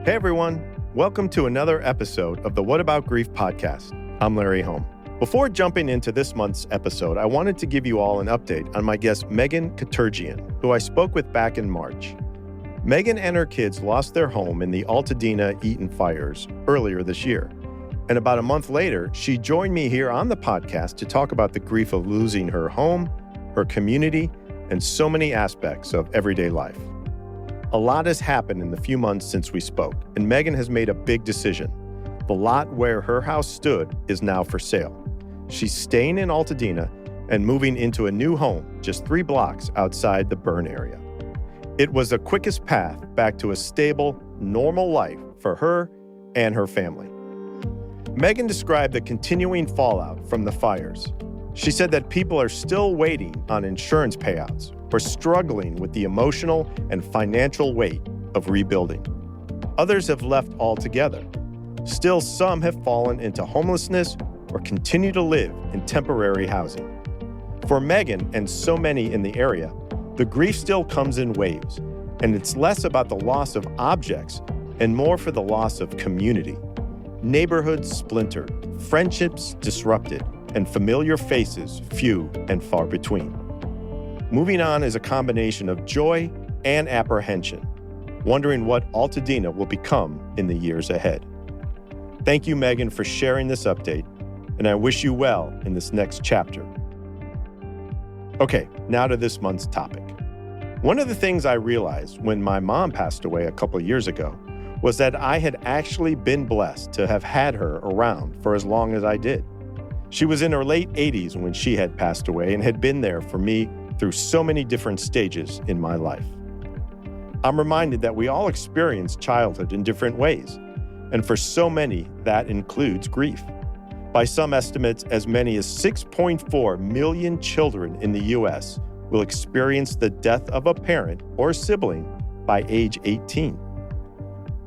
Hey everyone, welcome to another episode of the What About Grief podcast. I'm Larry Holm. Before jumping into this month's episode, I wanted to give you all an update on my guest Megan Katurgian, who I spoke with back in March. Megan and her kids lost their home in the Altadena Eaton fires earlier this year. And about a month later, she joined me here on the podcast to talk about the grief of losing her home, her community, and so many aspects of everyday life. A lot has happened in the few months since we spoke, and Megan has made a big decision. The lot where her house stood is now for sale. She's staying in Altadena and moving into a new home just 3 blocks outside the burn area. It was the quickest path back to a stable, normal life for her and her family. Megan described the continuing fallout from the fires. She said that people are still waiting on insurance payouts or struggling with the emotional and financial weight of rebuilding. Others have left altogether. Still, some have fallen into homelessness or continue to live in temporary housing. For Megan and so many in the area, the grief still comes in waves, and it's less about the loss of objects and more for the loss of community. Neighborhoods splintered, friendships disrupted, and familiar faces few and far between. Moving on is a combination of joy and apprehension, wondering what Altadena will become in the years ahead. Thank you, Megan, for sharing this update, and I wish you well in this next chapter. Okay, now to this month's topic. One of the things I realized when my mom passed away a couple years ago was that I had actually been blessed to have had her around for as long as I did. She was in her late 80s when she had passed away and had been there for me through so many different stages in my life. I'm reminded that we all experience childhood in different ways, and for so many, that includes grief. By some estimates, as many as 6.4 million children in the U.S. will experience the death of a parent or sibling by age 18.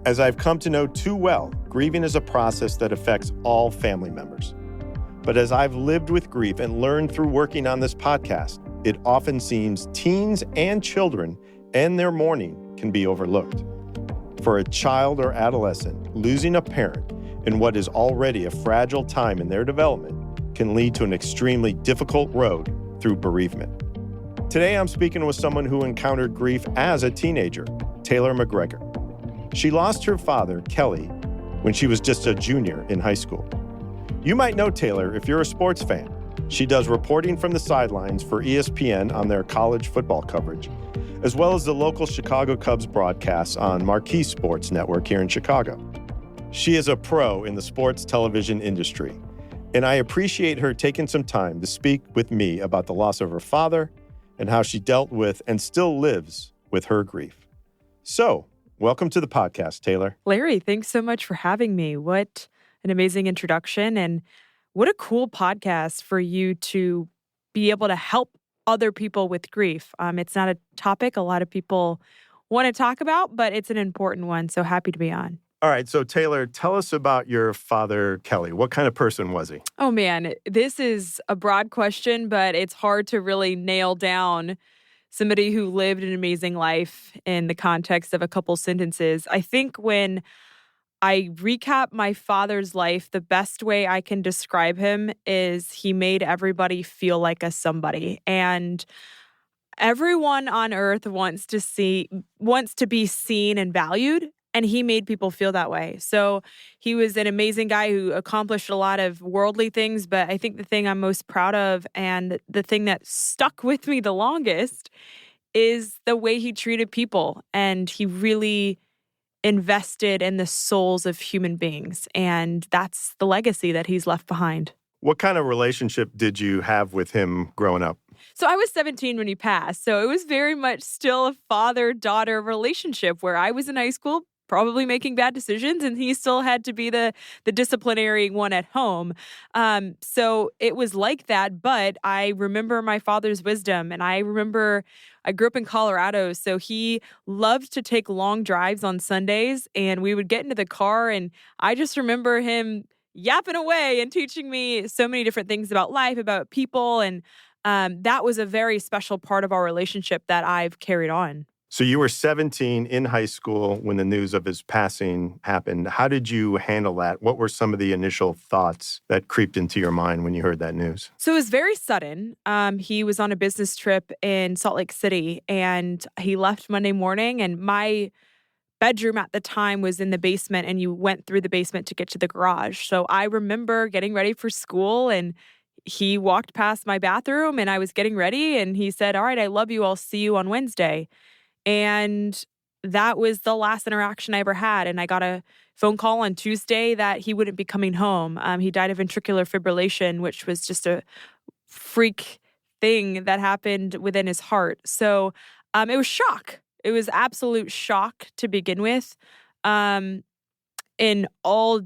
As I've come to know too well, grieving is a process that affects all family members. But as I've lived with grief and learned through working on this podcast, it often seems teens and children and their mourning can be overlooked. For a child or adolescent, losing a parent in what is already a fragile time in their development can lead to an extremely difficult road through bereavement. Today, I'm speaking with someone who encountered grief as a teenager, Taylor McGregor. She lost her father, Keli, when she was just a junior in high school. You might know Taylor if you're a sports fan. She does reporting from the sidelines for ESPN on their college football coverage, as well as the local Chicago Cubs broadcasts on Marquee Sports Network here in Chicago. She is a pro in the sports television industry, and I appreciate her taking some time to speak with me about the loss of her father and how she dealt with and still lives with her grief. So, welcome to the podcast, Taylor. Larry, thanks so much for having me. What an amazing introduction, and what a cool podcast for you to be able to help other people with grief. It's not a topic a lot of people want to talk about, but it's an important one, so happy to be on. All right, so Taylor, tell us about your father, Keli. What kind of person was he? Oh man, this is a broad question, but it's hard to really nail down somebody who lived an amazing life in the context of a couple sentences. I think when I recap my father's life, the best way I can describe him is he made everybody feel like a somebody. And everyone on earth wants to be seen and valued, and he made people feel that way. So he was an amazing guy who accomplished a lot of worldly things, but I think the thing I'm most proud of and the thing that stuck with me the longest is the way he treated people. And he really invested in the souls of human beings. And that's the legacy that he's left behind. What kind of relationship did you have with him growing up? So I was 17 when he passed. So it was very much still a father-daughter relationship where I was in high school, probably making bad decisions, and he still had to be the disciplinary one at home. So it was like that, but I remember my father's wisdom, and I grew up in Colorado, so he loved to take long drives on Sundays, and we would get into the car, and I just remember him yapping away and teaching me so many different things about life, about people, and that was a very special part of our relationship that I've carried on. So you were 17 in high school when the news of his passing happened. How did you handle that? What were some of the initial thoughts that creeped into your mind when you heard that news? So it was very sudden. He was on a business trip in Salt Lake City, and he left Monday morning, and my bedroom at the time was in the basement, and you went through the basement to get to the garage. So I remember getting ready for school, and he walked past my bathroom, and I was getting ready, and he said, "All right, I love you. I'll see you on Wednesday." And that was the last interaction I ever had. And I got a phone call on Tuesday that he wouldn't be coming home. He died of ventricular fibrillation, which was just a freak thing that happened within his heart. So it was shock. It was absolute shock to begin with, in all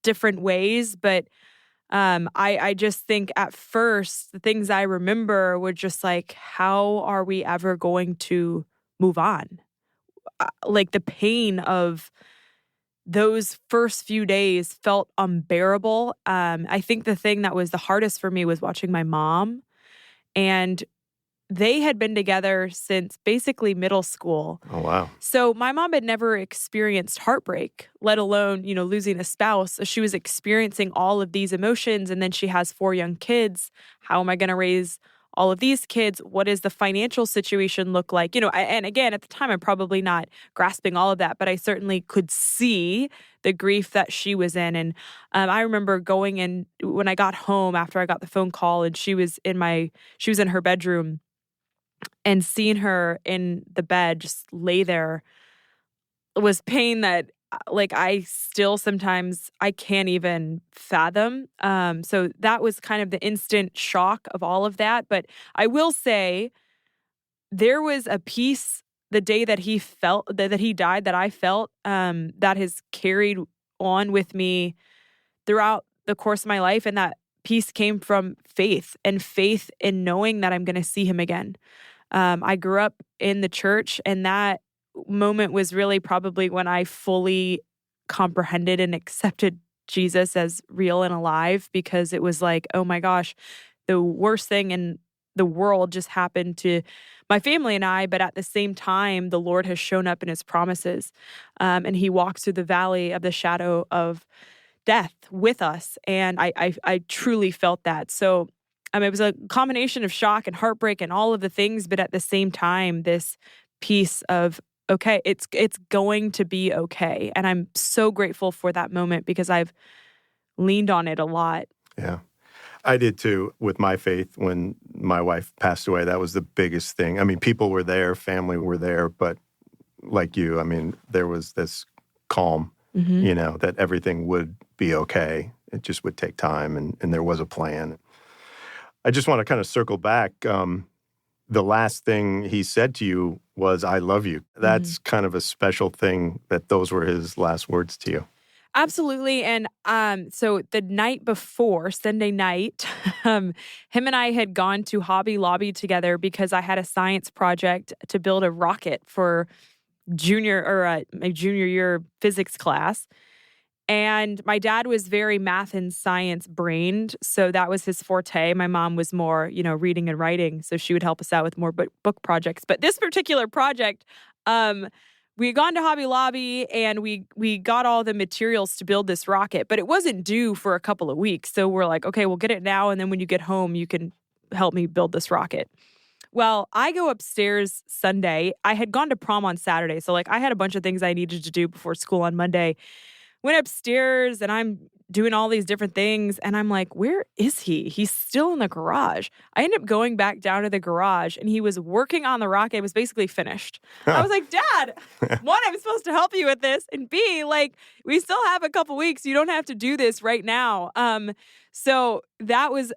different ways. But I just think at first, the things I remember were just like, how are we ever going to move on? Like the pain of those first few days felt unbearable. I think the thing that was the hardest for me was watching my mom, and they had been together since basically middle school. Oh, wow. So my mom had never experienced heartbreak, let alone, losing a spouse. So she was experiencing all of these emotions, and then she has 4 young kids. How am I going to raise all of these kids? What does the financial situation look like? And again, at the time, I'm probably not grasping all of that, but I certainly could see the grief that she was in. And I remember going in when I got home after I got the phone call, and she was in her bedroom, and seeing her in the bed just lay there was pain that I still sometimes I can't even fathom. So that was kind of the instant shock of all of that. But I will say there was a peace the day that he died that I felt that has carried on with me throughout the course of my life. And that peace came from faith in knowing that I'm going to see him again. I grew up in the church, and that moment was really probably when I fully comprehended and accepted Jesus as real and alive, because it was like, oh my gosh, the worst thing in the world just happened to my family and I, but at the same time, the Lord has shown up in his promises, and he walks through the valley of the shadow of death with us, and I truly felt that. So it was a combination of shock and heartbreak and all of the things, but at the same time, this piece of, okay, it's going to be okay. And I'm so grateful for that moment because I've leaned on it a lot. Yeah. I did too with my faith when my wife passed away. That was the biggest thing. I mean, people were there, family were there, but like you, I mean, there was this calm, that everything would be okay. It just would take time, and there was a plan. I just want to kind of circle back. The last thing he said to you was, "I love you." That's kind of a special thing that those were his last words to you. Absolutely. And so the night before, Sunday night, him and I had gone to Hobby Lobby together because I had a science project to build a rocket for my junior year physics class. And my dad was very math and science brained, so that was his forte. My mom was more, reading and writing, so she would help us out with more book projects. But this particular project, we had gone to Hobby Lobby, and we got all the materials to build this rocket, but it wasn't due for a couple of weeks. So we're like, okay, we'll get it now, and then when you get home, you can help me build this rocket. Well, I go upstairs Sunday. I had gone to prom on Saturday, so I had a bunch of things I needed to do before school on Monday. Went upstairs, and I'm doing all these different things, and I'm like, where is he? He's still in the garage. I ended up going back down to the garage, and he was working on the rocket. It was basically finished. I was like, Dad, one, I'm supposed to help you with this, and B, we still have a couple weeks. You don't have to do this right now. So that was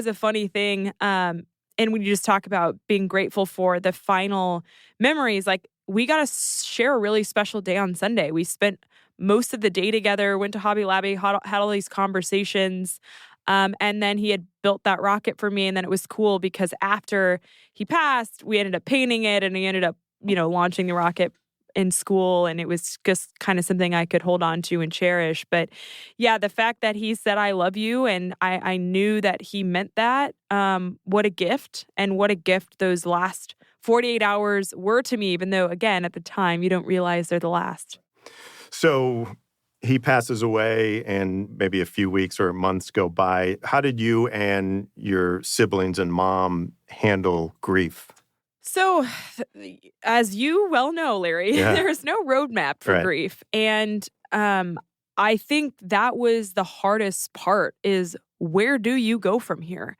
a funny thing. And when you just talk about being grateful for the final memories, we got to share a really special day on Sunday. We spent most of the day together, went to Hobby Lobby, had all these conversations. And then he had built that rocket for me. And then it was cool because after he passed, we ended up painting it, and he ended up, launching the rocket in school. And it was just kind of something I could hold on to and cherish. But yeah, the fact that he said, "I love you," and I knew that he meant that, what a gift, and what a gift those last 48 hours were to me, even though, again, at the time, you don't realize they're the last. So he passes away and maybe a few weeks or months go by. How did you and your siblings and mom handle grief? So, as you well know, Larry, there's no roadmap for grief. And I think that was the hardest part is where do you go from here?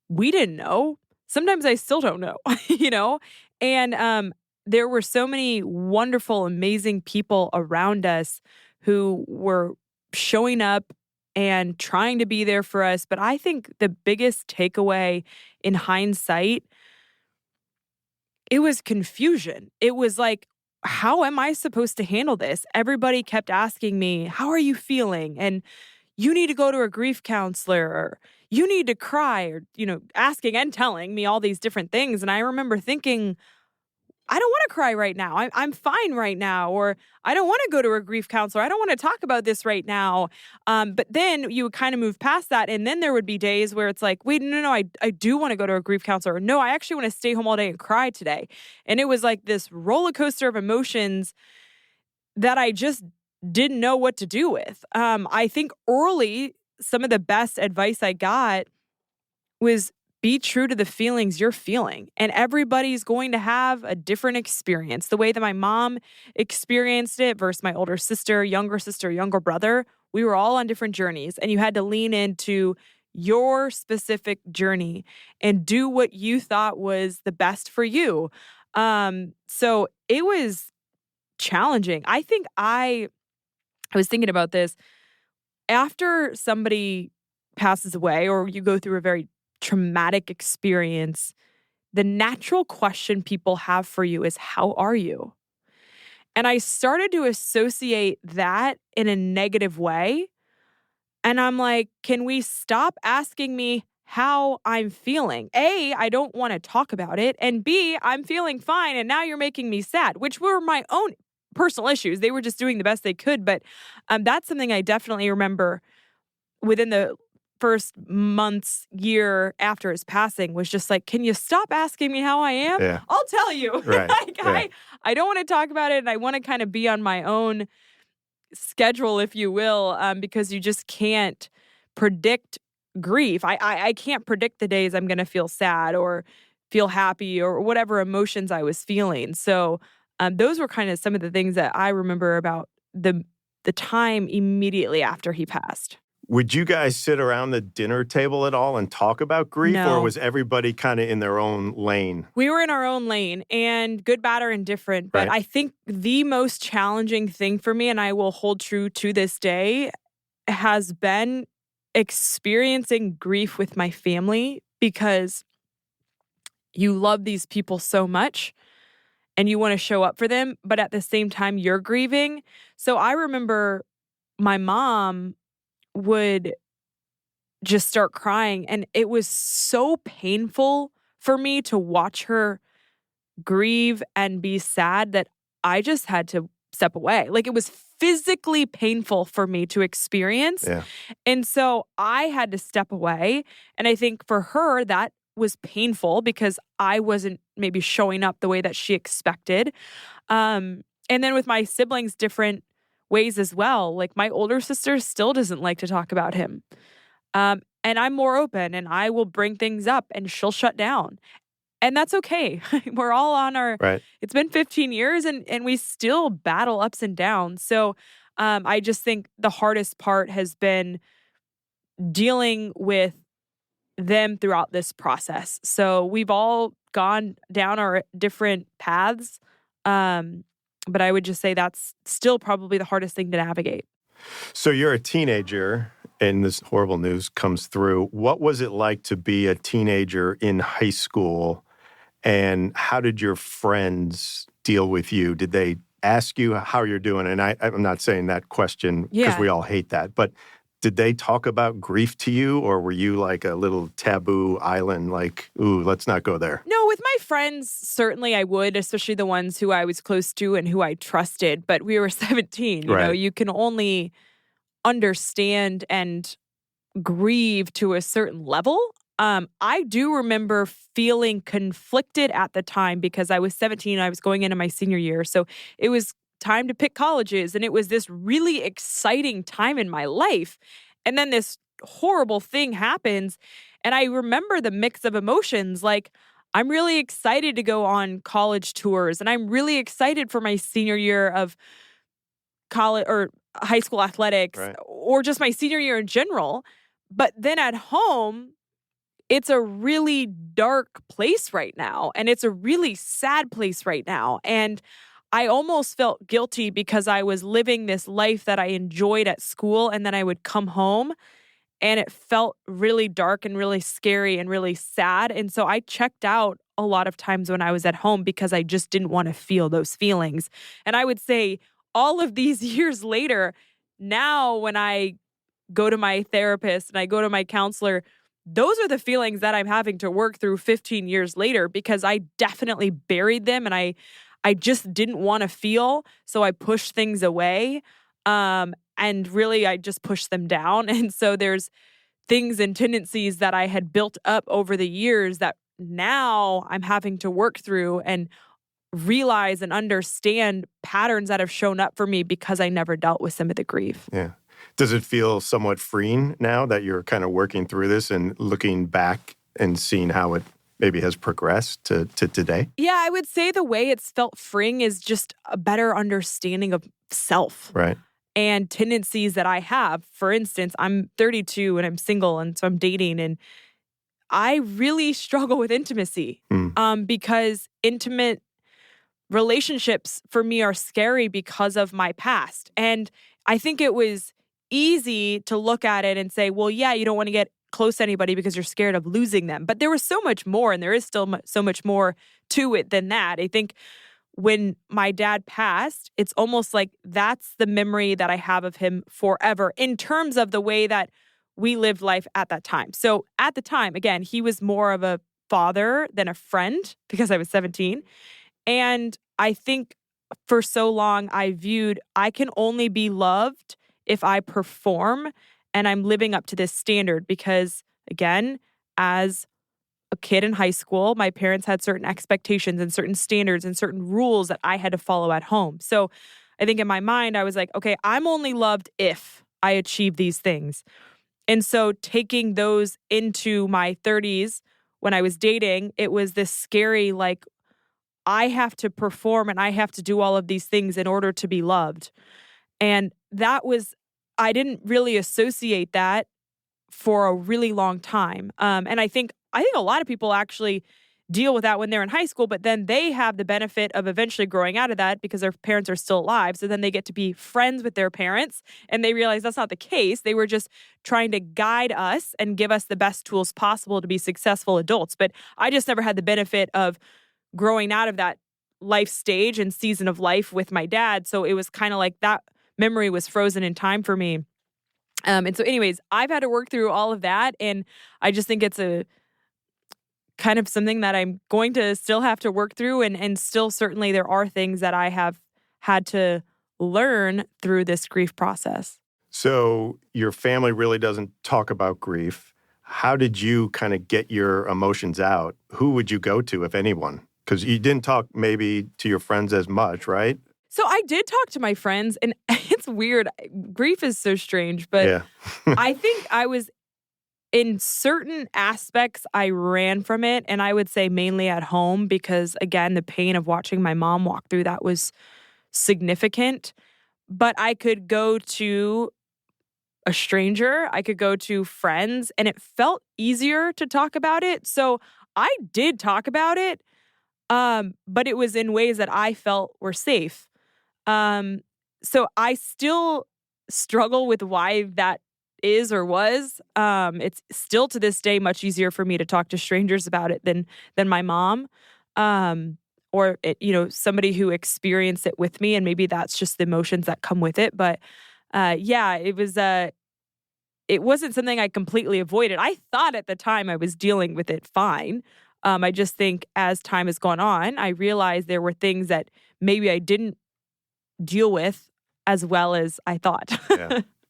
We didn't know. Sometimes I still don't know, And there were so many wonderful, amazing people around us who were showing up and trying to be there for us. But I think the biggest takeaway in hindsight, it was confusion. It was like, how am I supposed to handle this? Everybody kept asking me, how are you feeling? And you need to go to a grief counselor, or you need to cry, or, asking and telling me all these different things. And I remember thinking, I don't want to cry right now. I'm fine right now. Or I don't want to go to a grief counselor. I don't want to talk about this right now. But then you would kind of move past that. And then there would be days where it's like, wait, no, I do want to go to a grief counselor. Or, no, I actually want to stay home all day and cry today. And it was like this roller coaster of emotions that I just didn't know what to do with. I think early, some of the best advice I got was be true to the feelings you're feeling. And everybody's going to have a different experience. The way that my mom experienced it versus my older sister, younger brother, we were all on different journeys. And you had to lean into your specific journey and do what you thought was the best for you. So it was challenging. I think I was thinking about this. After somebody passes away or you go through a very traumatic experience, the natural question people have for you is, how are you? And I started to associate that in a negative way. And I'm like, can we stop asking me how I'm feeling? A, I don't want to talk about it. And B, I'm feeling fine. And now you're making me sad, which were my own personal issues. They were just doing the best they could. But that's something I definitely remember within the first months, year after his passing, was just like, can you stop asking me how I am? Yeah. I'll tell you. Right. I don't want to talk about it, and I want to kind of be on my own schedule, if you will, because you just can't predict grief. I can't predict the days I'm going to feel sad or feel happy or whatever emotions I was feeling. So those were kind of some of the things that I remember about the time immediately after he passed. Would you guys sit around the dinner table at all and talk about grief? No. Or was everybody kind of in their own lane? We were in our own lane, and good, bad, or indifferent. But I think the most challenging thing for me, and I will hold true to this day, has been experiencing grief with my family, because you love these people so much and you want to show up for them, but at the same time you're grieving. So I remember my mom would just start crying, and it was so painful for me to watch her grieve and be sad that I just had to step away. Like, it was physically painful for me to experience. Yeah. And so I had to step away. And I think for her, that was painful because I wasn't maybe showing up the way that she expected. And then with my siblings, different ways as well. Like, my older sister still doesn't like to talk about him. And I'm more open, and I will bring things up, and she'll shut down. And that's okay. We're all on our, It's been 15 years and we still battle ups and downs. So I just think the hardest part has been dealing with them throughout this process. So we've all gone down our different paths. But I would just say that's still probably the hardest thing to navigate. So you're a teenager and this horrible news comes through. What was it like to be a teenager in high school? And how did your friends deal with you? Did they ask you how you're doing? And I'm not saying that question because we all hate that. But did they talk about grief to you? Or were you like a little taboo island, like, ooh, let's not go there? No, with my friends, certainly I would, especially the ones who I was close to and who I trusted. But we were 17. You know, you can only understand and grieve to a certain level. I do remember feeling conflicted at the time because I was 17. I was going into my senior year. So it was time to pick colleges. And it was this really exciting time in my life. And then this horrible thing happens. And I remember the mix of emotions. Like, I'm really excited to go on college tours. And I'm really excited for my senior year of college or high school athletics, Right. or just my senior year in general. But then at home, it's a really dark place right now. And it's a really sad place right now. And I almost felt guilty because I was living this life that I enjoyed at school. And then I would come home and it felt really dark and really scary and really sad. And so I checked out a lot of times when I was at home because I just didn't want to feel those feelings. And I would say all of these years later, now when I go to my therapist and I go to my counselor, those are the feelings that I'm having to work through 15 years later because I definitely buried them and I just didn't want to feel. So I pushed things away. And really, I just pushed them down. And so there's things and tendencies that I had built up over the years that now I'm having to work through and realize and understand patterns that have shown up for me because I never dealt with some of the grief. Yeah. Does it feel somewhat freeing now that you're kind of working through this and looking back and seeing how it maybe has progressed to today? Yeah, I would say the way it's felt freeing is just a better understanding of self. Right. And tendencies that I have. For instance, I'm 32 and I'm single, and so I'm dating, and I really struggle with intimacy because intimate relationships for me are scary because of my past. And I think it was easy to look at it and say, well, yeah, you don't want to get close to anybody because you're scared of losing them. But there was so much more, and there is still so much more to it than that. I think when my dad passed, it's almost like that's the memory that I have of him forever in terms of the way that we lived life at that time. So at the time, again, he was more of a father than a friend because I was 17. And I think for so long I viewed I can only be loved if I perform and I'm living up to this standard because, again, as a kid in high school, my parents had certain expectations and certain standards and certain rules that I had to follow at home. So I think in my mind, I was like, okay, I'm only loved if I achieve these things. And so taking those into my 30s when I was dating, it was this scary, like, I have to perform and I have to do all of these things in order to be loved. And that was, I didn't really associate that for a really long time. And I think a lot of people actually deal with that when they're in high school, but then they have the benefit of eventually growing out of that because their parents are still alive. So then they get to be friends with their parents and they realize that's not the case. They were just trying to guide us and give us the best tools possible to be successful adults. But I just never had the benefit of growing out of that life stage and season of life with my dad. So it was kind of like that memory was frozen in time for me. And so anyways, I've had to work through all of that. And I just think it's a kind of something that I'm going to still have to work through. And still certainly there are things that I have had to learn through this grief process. So your family really doesn't talk about grief. How did you kind of get your emotions out? Who would you go to, if anyone? Because you didn't talk maybe to your friends as much, right? So I did talk to my friends, and it's weird. Grief is so strange, but Yeah. I think I was, in certain aspects, I ran from it, and I would say mainly at home because, again, the pain of watching my mom walk through that was significant. But I could go to a stranger, I could go to friends, and it felt easier to talk about it. So I did talk about it, but it was in ways that I felt were safe. So I still struggle with why that is or was. It's still to this day much easier for me to talk to strangers about it than my mom, or somebody who experienced it with me, and maybe that's just the emotions that come with it. But yeah, it wasn't something I completely avoided. I thought at the time I was dealing with it fine. I just think as time has gone on, I realized there were things that maybe I didn't deal with as well as I thought.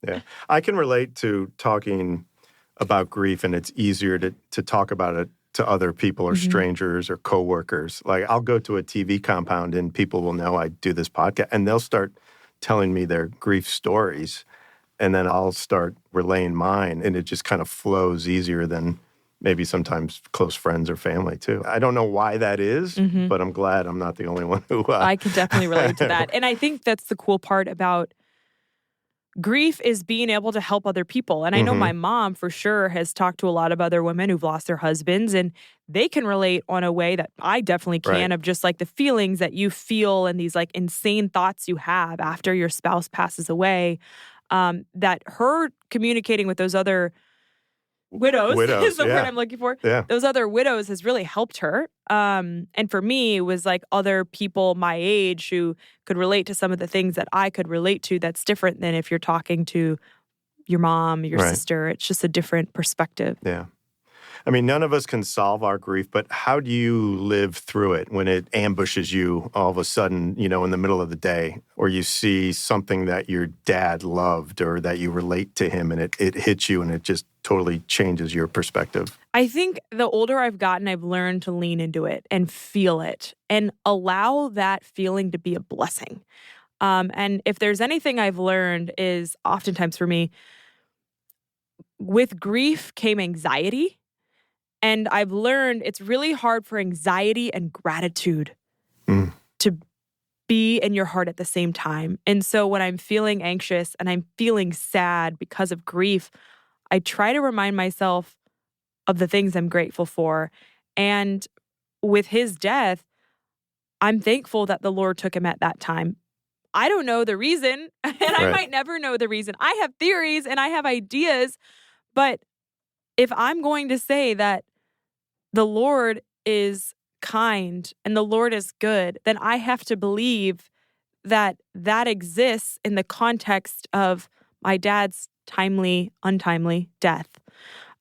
Yeah. I can relate to talking about grief, and it's easier to talk about it to other people or strangers or coworkers. Like, I'll go to a TV compound and people will know I do this podcast, and they'll start telling me their grief stories, and then I'll start relaying mine, and it just kind of flows easier than maybe sometimes close friends or family too. I don't know why that is, but I'm glad I'm not the only one who... I can definitely relate to that. And I think that's the cool part about grief is being able to help other people. And I know my mom for sure has talked to a lot of other women who've lost their husbands, and they can relate on a way that I definitely can, of just like the feelings that you feel and these like insane thoughts you have after your spouse passes away, that her communicating with those other widows is the word I'm looking for. Yeah. Those other widows has really helped her. And for me, it was like other people my age who could relate to some of the things that I could relate to that's different than if you're talking to your mom, your sister. It's just a different perspective. Yeah. I mean, none of us can solve our grief, but how do you live through it when it ambushes you all of a sudden, you know, in the middle of the day, or you see something that your dad loved or that you relate to him and it hits you and it just totally changes your perspective? I think the older I've gotten, I've learned to lean into it and feel it and allow that feeling to be a blessing. And if there's anything I've learned is oftentimes for me, with grief came anxiety. And I've learned it's really hard for anxiety and gratitude to be in your heart at the same time. And so when I'm feeling anxious and I'm feeling sad because of grief, I try to remind myself of the things I'm grateful for. And with his death, I'm thankful that the Lord took him at that time. I don't know the reason, and I might never know the reason. I have theories and I have ideas, but if I'm going to say that the Lord is kind and the Lord is good, then I have to believe that that exists in the context of my dad's untimely death.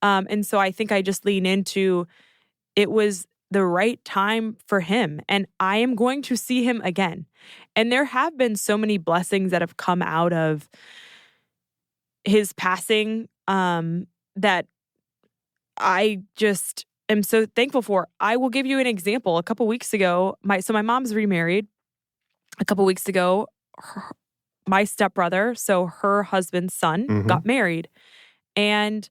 And so I think I just lean into it was the right time for him, and I am going to see him again. And there have been so many blessings that have come out of his passing that I just am so thankful for. I will give you an example. A couple weeks ago, my mom's remarried. A couple weeks ago, my stepbrother, so her husband's son, got married. And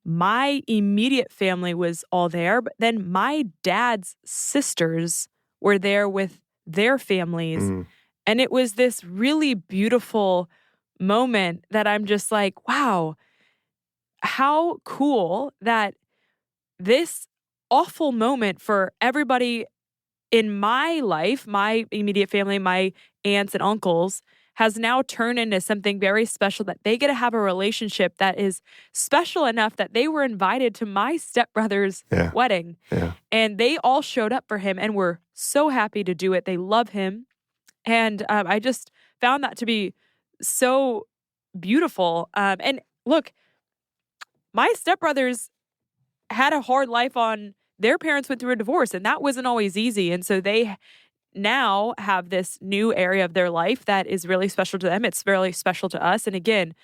my immediate family was all there, but then my dad's sisters were there with their families. And it was this really beautiful moment that I'm just like, wow, how cool that this awful moment for everybody in my life, my immediate family, my aunts and uncles, has now turned into something very special, that they get to have a relationship that is special enough that they were invited to my stepbrother's wedding. And they all showed up for him and were so happy to do it. They love him. And I just found that to be so beautiful. And look, my stepbrothers had a hard life their parents went through a divorce, and that wasn't always easy. And so they now have this new area of their life that is really special to them. It's really special to us. And again,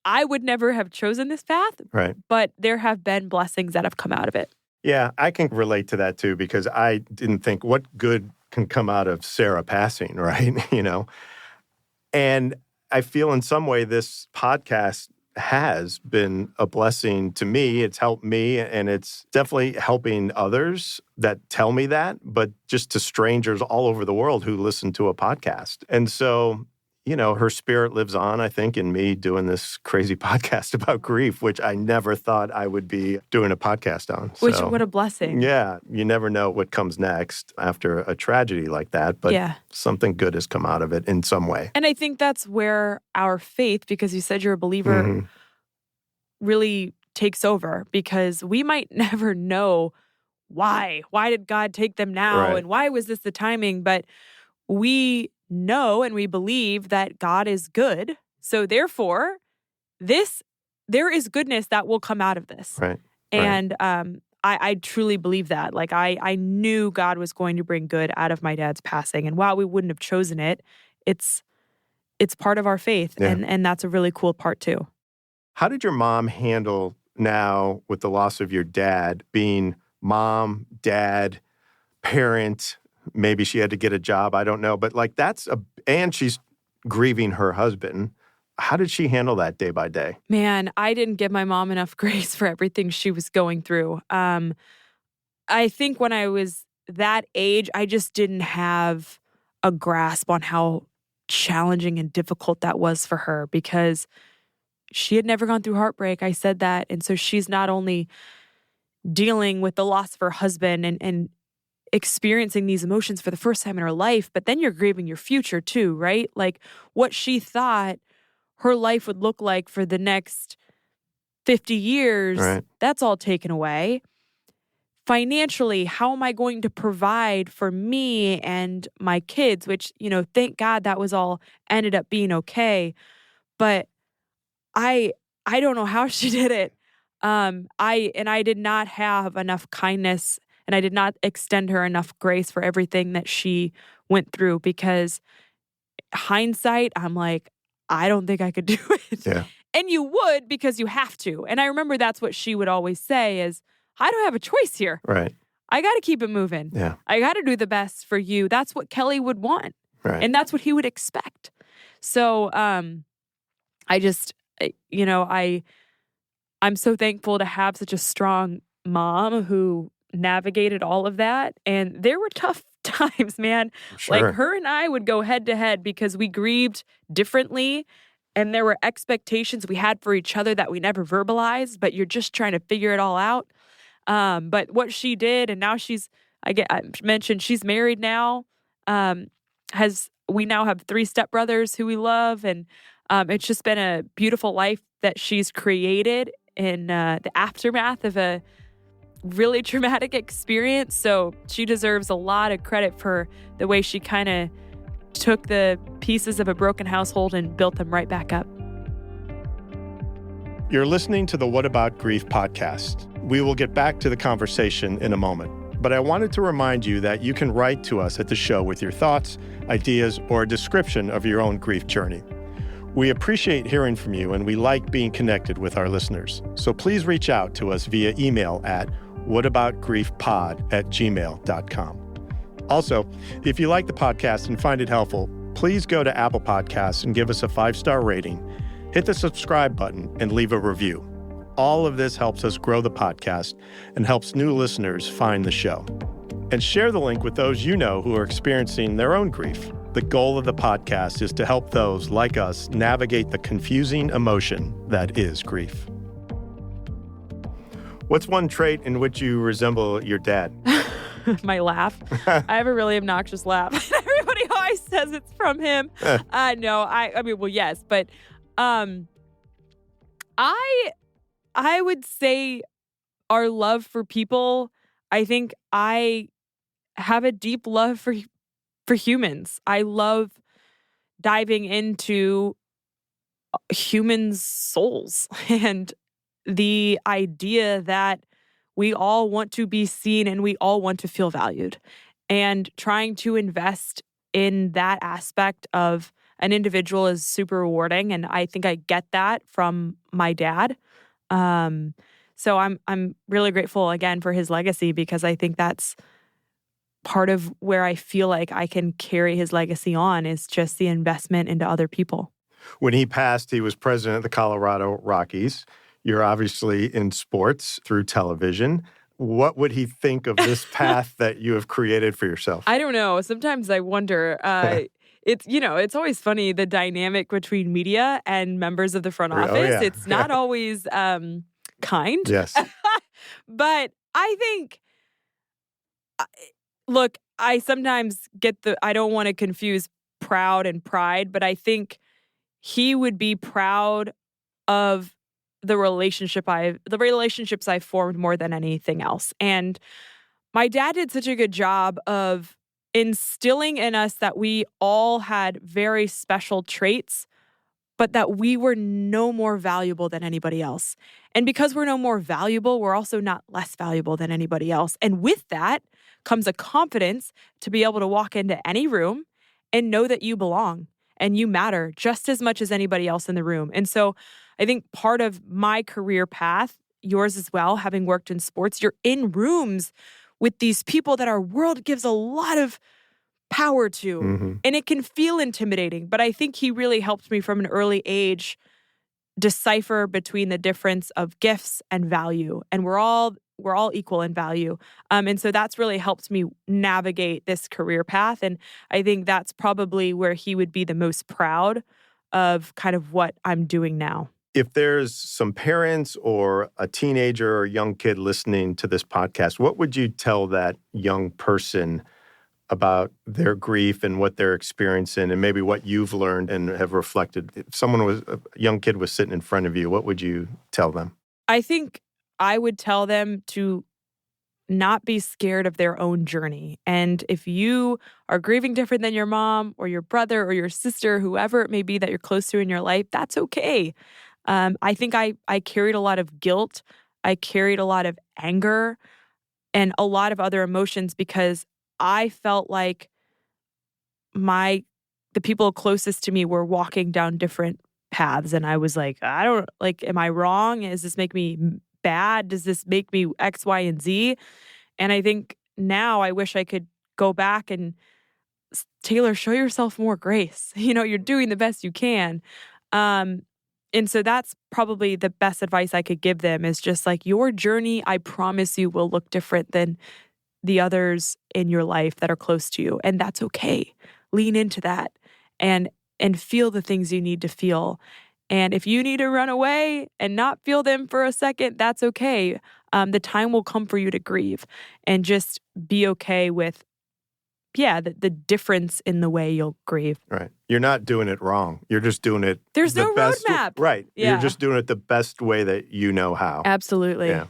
I would never have chosen this path, but there have been blessings that have come out of it. Yeah, I can relate to that too, because I didn't think what good can come out of Sarah passing, right? You know? And I feel in some way this podcast has been a blessing to me. It's helped me, and it's definitely helping others that tell me that, but just to strangers all over the world who listen to a podcast. And so, you know, her spirit lives on, I think, in me doing this crazy podcast about grief, which I never thought I would be doing a podcast on. What a blessing. Yeah. You never know what comes next after a tragedy like that, but something good has come out of it in some way. And I think that's where our faith, because you said you're a believer, really takes over, because we might never know why. Why did God take them now? And why was this the timing? But we know and we believe that God is good. So therefore, there is goodness that will come out of this. And I truly believe that. Like I knew God was going to bring good out of my dad's passing. And while we wouldn't have chosen it, it's part of our faith. And that's a really cool part too. How did your mom handle now with the loss of your dad, being mom, dad, parent, maybe she had to get a job, I don't know. But like and she's grieving her husband. How did she handle that day by day? Man, I didn't give my mom enough grace for everything she was going through. I think when I was that age, I just didn't have a grasp on how challenging and difficult that was for her because she had never gone through heartbreak. I said that. And so she's not only dealing with the loss of her husband and experiencing these emotions for the first time in her life, but then you're grieving your future too, right? Like what she thought her life would look like for the next 50 years, right. That's all taken away. Financially, how am I going to provide for me and my kids? Which, thank God that was all ended up being okay. But I don't know how she did it. I did not have enough kindness and I did not extend her enough grace for everything that she went through because hindsight, I'm like, I don't think I could do it. Yeah. And you would because you have to. And I remember that's what she would always say is, I don't have a choice here. Right. I got to keep it moving. Yeah. I got to do the best for you. That's what Keli would want. Right. And that's what he would expect. So I just, I'm so thankful to have such a strong mom who navigated all of that. And there were tough times, man. Sure. Like her and I would go head to head because we grieved differently. And there were expectations we had for each other that we never verbalized, but you're just trying to figure it all out. But what she did, and now I mentioned she's married now, we now have 3 stepbrothers who we love. And it's just been a beautiful life that she's created in the aftermath of a really traumatic experience. So she deserves a lot of credit for the way she kind of took the pieces of a broken household and built them right back up. You're listening to the What About Grief podcast. We will get back to the conversation in a moment, but I wanted to remind you that you can write to us at the show with your thoughts, ideas, or a description of your own grief journey. We appreciate hearing from you and we like being connected with our listeners. So please reach out to us via email at whataboutgriefpod@gmail.com. Also, if you like the podcast and find it helpful, please go to Apple Podcasts and give us a 5-star rating, hit the subscribe button, and leave a review. All of this helps us grow the podcast and helps new listeners find the show. And share the link with those you know who are experiencing their own grief. The goal of the podcast is to help those like us navigate the confusing emotion that is grief. What's one trait in which you resemble your dad? My laugh. I have a really obnoxious laugh. Everybody always says it's from him. No, I mean, well, yes, but I would say our love for people. I think I have a deep love for humans. I love diving into humans' souls and the idea that we all want to be seen and we all want to feel valued. And trying to invest in that aspect of an individual is super rewarding. And I think I get that from my dad. So I'm really grateful again for his legacy because I think that's part of where I feel like I can carry his legacy on is just the investment into other people. When he passed, he was president of the Colorado Rockies. You're obviously in sports through television. What would he think of this path that you have created for yourself? I don't know. Sometimes I wonder. It's always funny, the dynamic between media and members of the front office. Oh, yeah. It's not always kind. Yes. But I think, look, I sometimes I don't want to confuse proud and pride, but I think he would be proud of the relationships I've formed more than anything else. And my dad did such a good job of instilling in us that we all had very special traits, but that we were no more valuable than anybody else. And because we're no more valuable, we're also not less valuable than anybody else. And with that comes a confidence to be able to walk into any room and know that you belong and you matter just as much as anybody else in the room. And so I think part of my career path yours as well, having worked in sports, you're in rooms with these people that our world gives a lot of power to, and it can feel intimidating. But I think he really helped me from an early age decipher between the difference of gifts and value, and we're all equal in value. And so that's really helped me navigate this career path. And I think that's probably where he would be the most proud of kind of what I'm doing now. If there's some parents or a teenager or young kid listening to this podcast, what would you tell that young person about their grief and what they're experiencing and maybe what you've learned and have reflected? If a young kid was sitting in front of you, what would you tell them? I think I would tell them to not be scared of their own journey. And if you are grieving different than your mom or your brother or your sister, whoever it may be that you're close to in your life, that's okay. I think I carried a lot of guilt. I carried a lot of anger and a lot of other emotions because I felt like the people closest to me were walking down different paths. And I was like, am I wrong? Does this make me bad? Does this make me X, Y, and Z? And I think now I wish I could go back and, Taylor, show yourself more grace. You're doing the best you can. And so that's probably the best advice I could give them is just like your journey, I promise you, will look different than the others in your life that are close to you. And that's okay. Lean into that and feel the things you need to feel. And if you need to run away and not feel them for a second, that's okay. The time will come for you to grieve and just be okay with the difference in the way you'll grieve. Right. You're not doing it wrong. You're just doing it There's the no best roadmap. Right. Yeah. You're just doing it the best way that you know how. Absolutely. Yeah.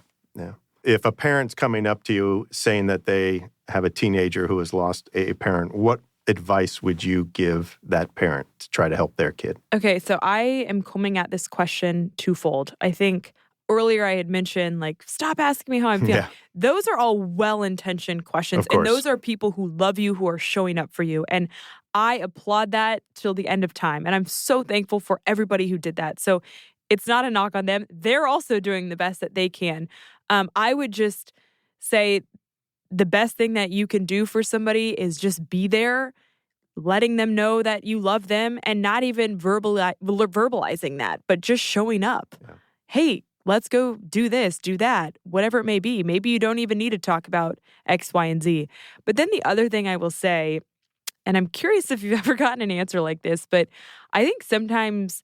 If a parent's coming up to you saying that they have a teenager who has lost a parent, what advice would you give that parent to try to help their kid? Okay, so I am coming at this question twofold. I think earlier I had mentioned, like, stop asking me how I'm feeling. Yeah. Those are all well-intentioned questions. And those are people who love you, who are showing up for you. And I applaud that till the end of time. And I'm so thankful for everybody who did that. So it's not a knock on them. They're also doing the best that they can. I would just say the best thing that you can do for somebody is just be there, letting them know that you love them and not even verbalizing that, but just showing up. Yeah. Hey, let's go do this, do that, whatever it may be. Maybe you don't even need to talk about X, Y, and Z. But then the other thing I will say, and I'm curious if you've ever gotten an answer like this, but I think sometimes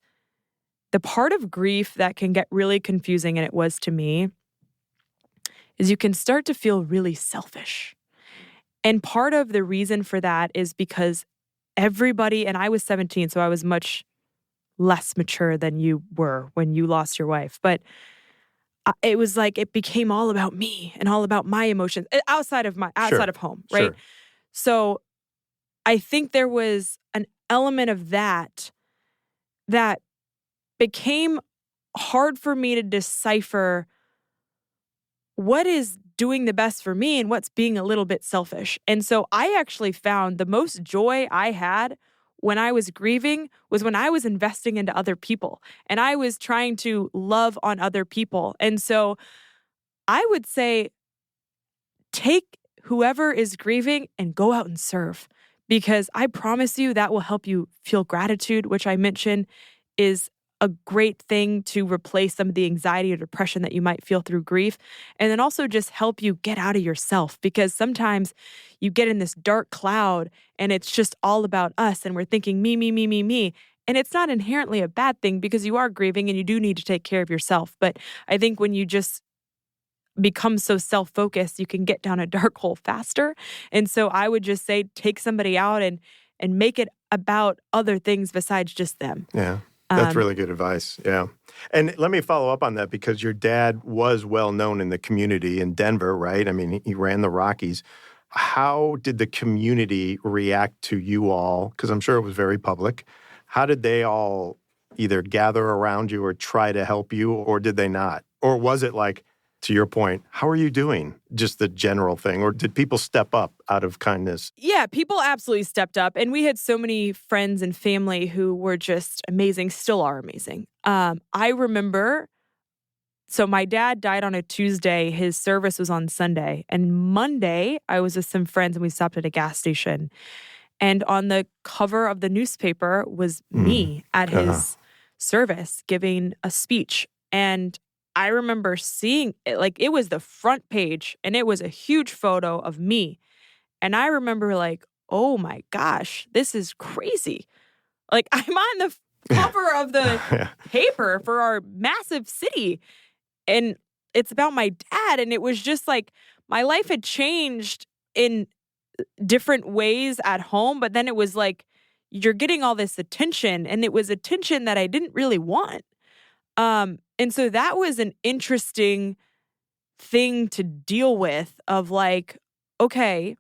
the part of grief that can get really confusing, and it was to me, is you can start to feel really selfish. And part of the reason for that is because everybody, and I was 17, so I was much less mature than you were when you lost your wife. But it was like it became all about me and all about my emotions outside of home, right? Sure. So I think there was an element of that became hard for me to decipher what is doing the best for me and what's being a little bit selfish. And so I actually found the most joy I had when I was grieving was when I was investing into other people and I was trying to love on other people. And so I would say, take whoever is grieving and go out and serve, because I promise you that will help you feel gratitude, which I mentioned is a great thing to replace some of the anxiety or depression that you might feel through grief. And then also just help you get out of yourself, because sometimes you get in this dark cloud and it's just all about us and we're thinking me, me, me, me, me. And it's not inherently a bad thing because you are grieving and you do need to take care of yourself. But I think when you just become so self-focused, you can get down a dark hole faster. And so I would just say, take somebody out and make it about other things besides just them. Yeah. That's really good advice. Yeah. And let me follow up on that, because your dad was well known in the community in Denver, right? I mean, he ran the Rockies. How did the community react to you all? Because I'm sure it was very public. How did they all either gather around you or try to help you, or did they not? Or was it like, to your point, how are you doing? Just the general thing. Or did people step up out of kindness? Yeah, people absolutely stepped up. And we had so many friends and family who were just amazing, still are amazing. I remember So my dad died on a Tuesday. His service was on Sunday. And Monday, I was with some friends and we stopped at a gas station. And on the cover of the newspaper was me at his service giving a speech. And I remember seeing it, like it was the front page and it was a huge photo of me. And I remember like, oh my gosh, this is crazy. Like I'm on the cover of the paper for our massive city. And it's about my dad. And it was just like my life had changed in different ways at home. But then it was like, you're getting all this attention. And it was attention that I didn't really want. And so that was an interesting thing to deal with of like, okay,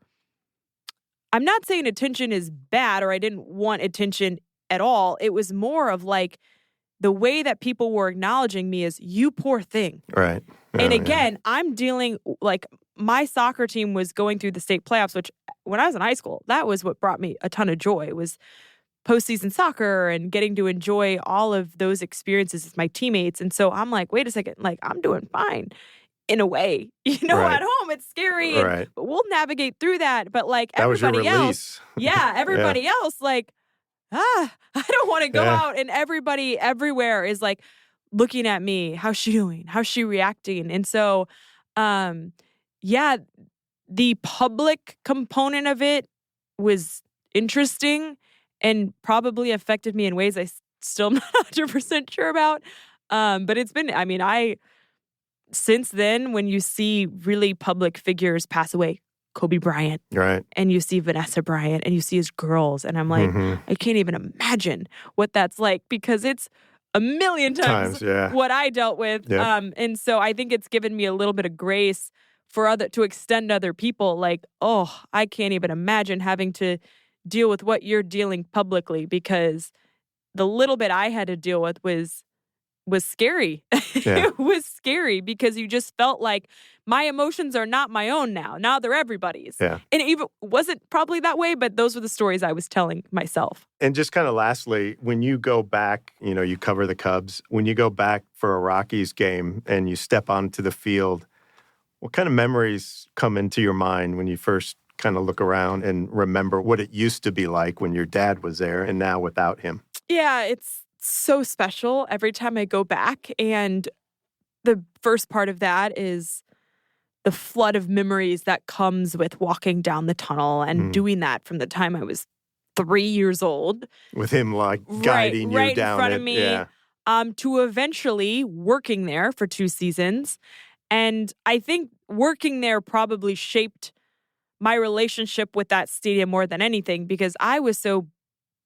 I'm not saying attention is bad or I didn't want attention at all. It was more of like, the way that people were acknowledging me is, you poor thing. Right. Oh, and again, I'm dealing, like, my soccer team was going through the state playoffs, which when I was in high school, that was what brought me a ton of joy. It was postseason soccer and getting to enjoy all of those experiences with my teammates. And so I'm like, wait a second, like, I'm doing fine in a way. At home, it's scary, but we'll navigate through that. But like that everybody was your else, everybody else, like, I don't want to go out, and everybody everywhere is like looking at me. How's she doing? How's she reacting? And so, the public component of it was interesting and probably affected me in ways I still am not 100% sure about. But it's been, since then, when you see really public figures pass away, Kobe Bryant, right, and you see Vanessa Bryant, and you see his girls, and I'm like, I can't even imagine what that's like because it's a million times what I dealt with. Yep. And so I think it's given me a little bit of grace to extend to other people. Like, oh, I can't even imagine having to deal with what you're dealing publicly, because the little bit I had to deal with was scary. It was scary because you just felt like my emotions are not my own now. Now they're everybody's. Yeah. And it even wasn't probably that way, but those were the stories I was telling myself. And just kind of lastly, when you go back, you cover the Cubs, when you go back for a Rockies game and you step onto the field, what kind of memories come into your mind when you first kind of look around and remember what it used to be like when your dad was there and now without him? Yeah, it's so special every time I go back. And the first part of that is the flood of memories that comes with walking down the tunnel and doing that from the time I was 3 years old. With him like guiding you down in front of me, to eventually working there for 2 seasons. And I think working there probably shaped my relationship with that stadium more than anything, because I was so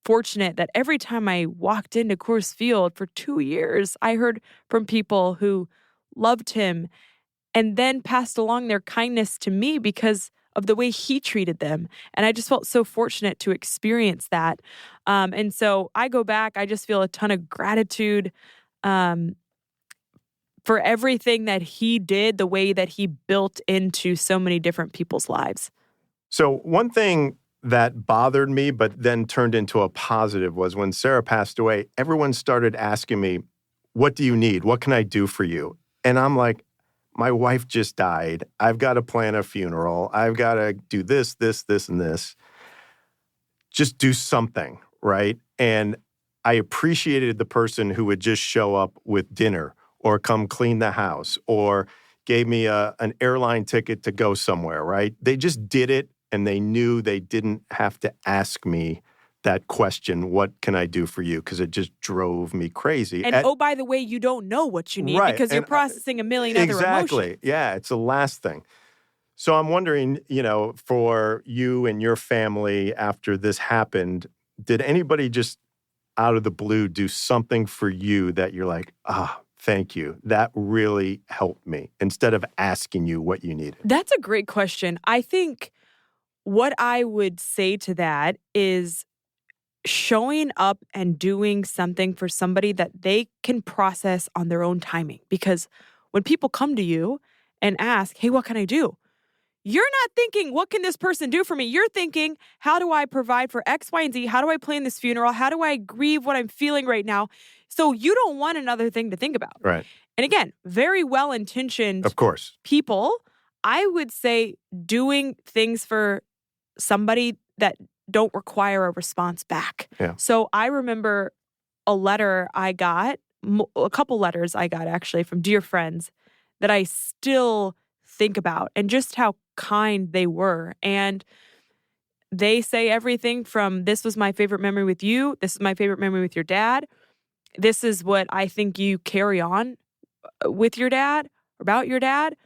fortunate that every time I walked into Coors Field for 2 years, I heard from people who loved him and then passed along their kindness to me because of the way he treated them. And I just felt so fortunate to experience that. And so I go back, I just feel a ton of gratitude for everything that he did, the way that he built into so many different people's lives. So one thing that bothered me, but then turned into a positive, was when Sarah passed away, everyone started asking me, what do you need? What can I do for you? And I'm like, my wife just died. I've got to plan a funeral. I've got to do this, this, this, and this. Just do something, right? And I appreciated the person who would just show up with dinner or come clean the house or gave me an airline ticket to go somewhere, right? They just did it, and they knew they didn't have to ask me that question, what can I do for you? Because it just drove me crazy. And by the way, you don't know what you need because you're processing a million other emotions. Exactly. Yeah, it's the last thing. So I'm wondering, for you and your family after this happened, did anybody just out of the blue do something for you that you're like, thank you. That really helped me, instead of asking you what you needed? That's a great question. I think what I would say to that is showing up and doing something for somebody that they can process on their own timing. Because when people come to you and ask, hey, what can I do? You're not thinking, what can this person do for me? You're thinking, how do I provide for X, Y, and Z? How do I plan this funeral? How do I grieve what I'm feeling right now? So you don't want another thing to think about. Right. and again, very well-intentioned Of course. people, I would say doing things for somebody that don't require a response back. Yeah. So I remember a letter I got, a couple letters I got actually from dear friends that I still think about and just how kind they were. And they say everything from, this was my favorite memory with you. This is my favorite memory with your dad. This is what I think you carry on with your dad, about your dad.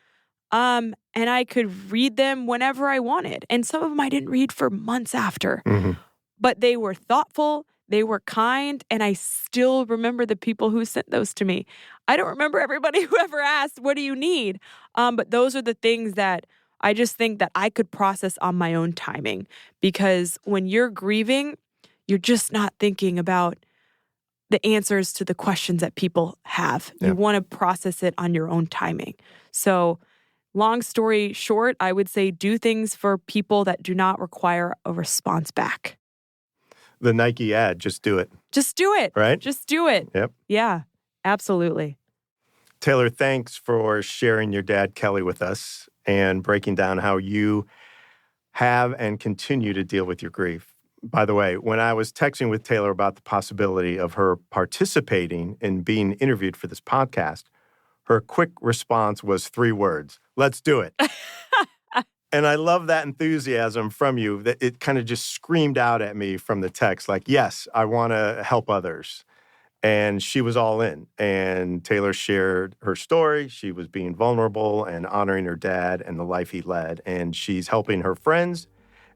And I could read them whenever I wanted. And some of them I didn't read for months after. Mm-hmm. But they were thoughtful, they were kind, and I still remember the people who sent those to me. I don't remember everybody who ever asked, what do you need? But those are the things that I just think that I could process on my own timing. Because when you're grieving, you're just not thinking about the answers to the questions that people have. Yeah. You want to process it on your own timing. So long story short, I would say do things for people that do not require a response back. The Nike ad, just do it. Just do it. Right? Just do it. Yep. Yeah, absolutely. Taylor, thanks for sharing your dad, Keli, with us and breaking down how you have and continue to deal with your grief. By the way, when I was texting with Taylor about the possibility of her participating in being interviewed for this podcast, her quick response was 3 words: let's do it. And I love that enthusiasm from you, that it kind of just screamed out at me from the text, like, yes, I want to help others. And she was all in. And Taylor shared her story. She was being vulnerable and honoring her dad and the life he led. And she's helping her friends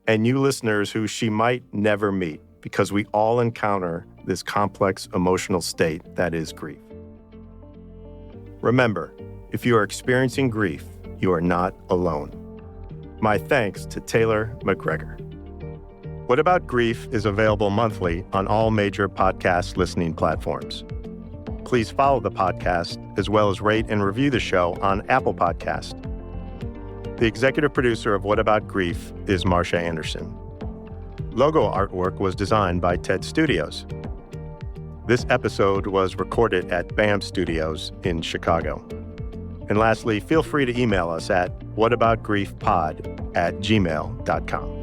and you listeners who she might never meet, because we all encounter this complex emotional state that is grief. Remember, if you are experiencing grief, you are not alone. My thanks to Taylor McGregor. What About Grief is available monthly on all major podcast listening platforms. Please follow the podcast as well as rate and review the show on Apple Podcast. The executive producer of What About Grief is Marcia Anderson. Logo artwork was designed by TED Studios. This episode was recorded at BAM Studios in Chicago. And lastly, feel free to email us at whataboutgriefpod@gmail.com.